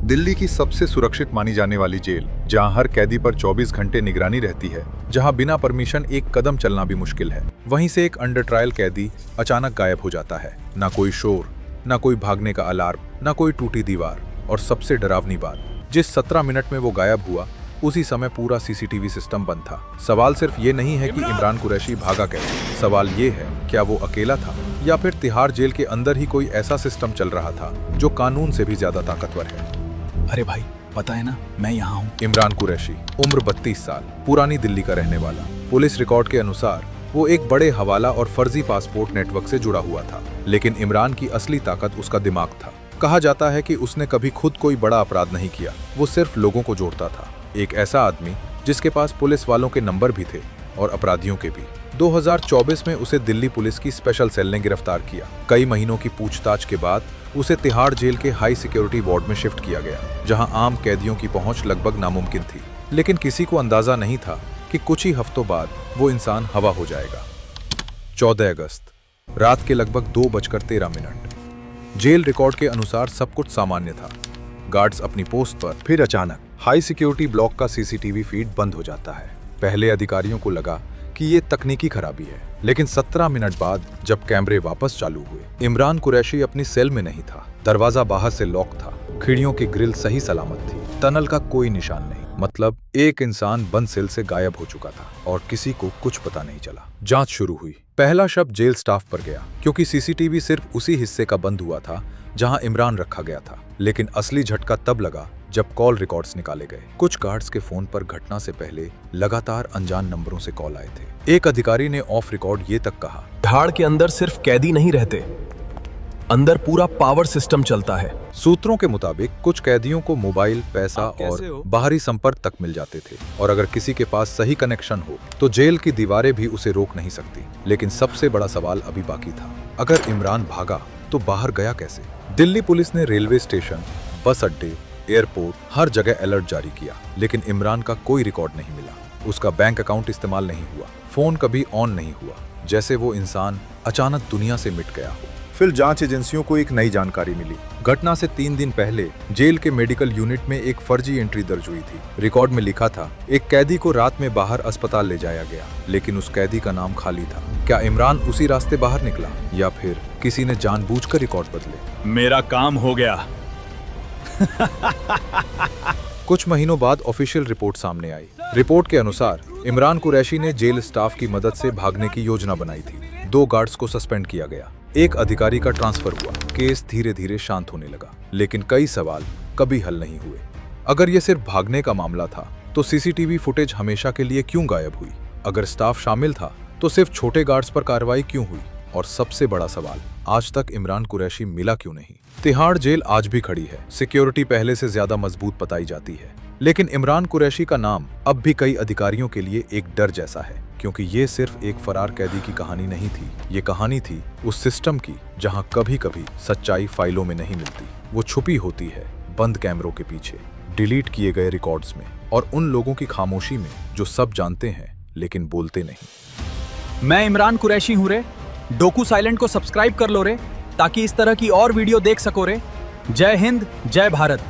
दिल्ली की सबसे सुरक्षित मानी जाने वाली जेल, जहां हर कैदी पर 24 घंटे निगरानी रहती है, जहां बिना परमिशन एक कदम चलना भी मुश्किल है, वहीं से एक अंडर ट्रायल कैदी अचानक गायब हो जाता है। ना कोई शोर, ना कोई भागने का अलार्म, ना कोई टूटी दीवार, और सबसे डरावनी बात, जिस 17 मिनट में वो गायब हुआ उसी समय पूरा सीसीटीवी सिस्टम बंद था। सवाल सिर्फ ये नहीं है कि इमरान कुरैशी भागा कैसे, सवाल ये है क्या वो अकेला था या फिर तिहाड़ जेल के अंदर ही कोई ऐसा सिस्टम चल रहा था जो कानून से भी ज्यादा ताकतवर है। अरे भाई, पता है ना, मैं यहाँ हूँ। इमरान कुरैशी, उम्र 32 साल, पुरानी दिल्ली का रहने वाला। पुलिस रिकॉर्ड के अनुसार वो एक बड़े हवाला और फर्जी पासपोर्ट नेटवर्क से जुड़ा हुआ था, लेकिन इमरान की असली ताकत उसका दिमाग था। कहा जाता है कि उसने कभी खुद कोई बड़ा अपराध नहीं किया, वो सिर्फ लोगों को जोड़ता था। एक ऐसा आदमी जिसके पास पुलिस वालों के नंबर भी थे और अपराधियों के भी। 2024 में उसे दिल्ली पुलिस की स्पेशल सेल ने गिरफ्तार किया। कई महीनों की पूछताछ के बाद उसे तिहाड़ जेल के हाई सिक्योरिटी वार्ड में शिफ्ट किया गया, जहां आम कैदियों की पहुंच लगभग नामुमकिन थी। लेकिन किसी को अंदाजा नहीं था कि कुछ ही हफ्तों बाद वो इंसान हवा हो जाएगा। 14 अगस्त रात के लगभग 2:13। जेल रिकॉर्ड के अनुसार सब कुछ सामान्य था। गार्ड्स अपनी पोस्ट पर। फिर अचानक हाई सिक्योरिटी ब्लॉक का सीसीटीवी फीड बंद हो जाता है। पहले अधिकारियों को लगा कि ये तकनीकी खराबी है, लेकिन 17 मिनट बाद जब कैमरे वापस चालू हुए, इमरान कुरैशी अपनी सेल में नहीं था। दरवाजा बाहर से लॉक था, खिड़कियों की ग्रिल सही सलामत थी, टनल का कोई निशान नहीं। मतलब एक इंसान बंद सेल से गायब हो चुका था और किसी को कुछ पता नहीं चला। जांच शुरू हुई। पहला शब्द जेल स्टाफ पर गया, क्योंकि सीसीटीवी सिर्फ उसी हिस्से का बंद हुआ था जहां इमरान रखा गया था। लेकिन असली झटका तब लगा जब कॉल रिकॉर्ड्स निकाले गए। कुछ गार्ड्स के फोन पर घटना से पहले लगातार अनजान नंबरों से कॉल आए थे। एक अधिकारी ने ऑफ रिकॉर्ड ये तक कहा, तिहाड़ के अंदर सिर्फ कैदी नहीं रहते, अंदर पूरा पावर सिस्टम चलता है। सूत्रों के मुताबिक कुछ कैदियों को मोबाइल, पैसा और बाहरी संपर्क तक मिल जाते थे, और अगर किसी के पास सही कनेक्शन हो तो जेल की दीवारें भी उसे रोक नहीं सकती। लेकिन सबसे बड़ा सवाल अभी बाकी था, अगर इमरान भागा तो बाहर गया कैसे? दिल्ली पुलिस ने रेलवे स्टेशन, बस अड्डे, एयरपोर्ट, हर जगह अलर्ट जारी किया, लेकिन इमरान का कोई रिकॉर्ड नहीं मिला। उसका बैंक अकाउंट इस्तेमाल नहीं हुआ, फोन कभी ऑन नहीं हुआ, जैसे वो इंसान अचानक दुनिया से मिट गया हो। फिर जांच एजेंसियों को एक नई जानकारी मिली। घटना से 3 दिन पहले जेल के मेडिकल यूनिट में एक फर्जी एंट्री दर्ज हुई थी। रिकॉर्ड में लिखा था, एक कैदी को रात में बाहर अस्पताल ले जाया गया, लेकिन उस कैदी का नाम खाली था। क्या इमरान उसी रास्ते बाहर निकला, या फिर किसी ने जानबूझकर रिकॉर्ड बदले? मेरा काम हो गया। कुछ महीनों बाद ऑफिशियल रिपोर्ट सामने आई। रिपोर्ट के अनुसार इमरान कुरैशी ने जेल स्टाफ की मदद से भागने की योजना बनाई थी। 2 गार्ड्स को सस्पेंड किया गया, एक अधिकारी का ट्रांसफर हुआ। केस धीरे धीरे शांत होने लगा, लेकिन कई सवाल कभी हल नहीं हुए। अगर ये सिर्फ भागने का मामला था तो सीसीटीवी फुटेज हमेशा के लिए क्यों गायब हुई? अगर स्टाफ शामिल था तो सिर्फ छोटे गार्ड्स पर कार्रवाई क्यों हुई? और सबसे बड़ा सवाल, आज तक इमरान कुरैशी मिला क्यों नहीं? तिहाड़ जेल आज भी खड़ी है, सिक्योरिटी पहले से ज्यादा मजबूत बताई जाती है, लेकिन इमरान कुरैशी का नाम अब भी कई अधिकारियों के लिए एक डर जैसा है, क्योंकि ये सिर्फ एक फरार कैदी की कहानी नहीं थी। ये कहानी थी उस सिस्टम की जहां कभी कभी सच्चाई फाइलों में नहीं मिलती, वो छुपी होती है बंद कैमरों के पीछे, डिलीट किए गए रिकॉर्ड्स में, और उन लोगों की खामोशी में जो सब जानते हैं लेकिन बोलते नहीं। मैं इमरान कुरैशी हूँ रे। डोकू साइलेंट को सब्सक्राइब कर लो रे, ताकि इस तरह की और वीडियो देख सको रे। जय हिंद, जय भारत।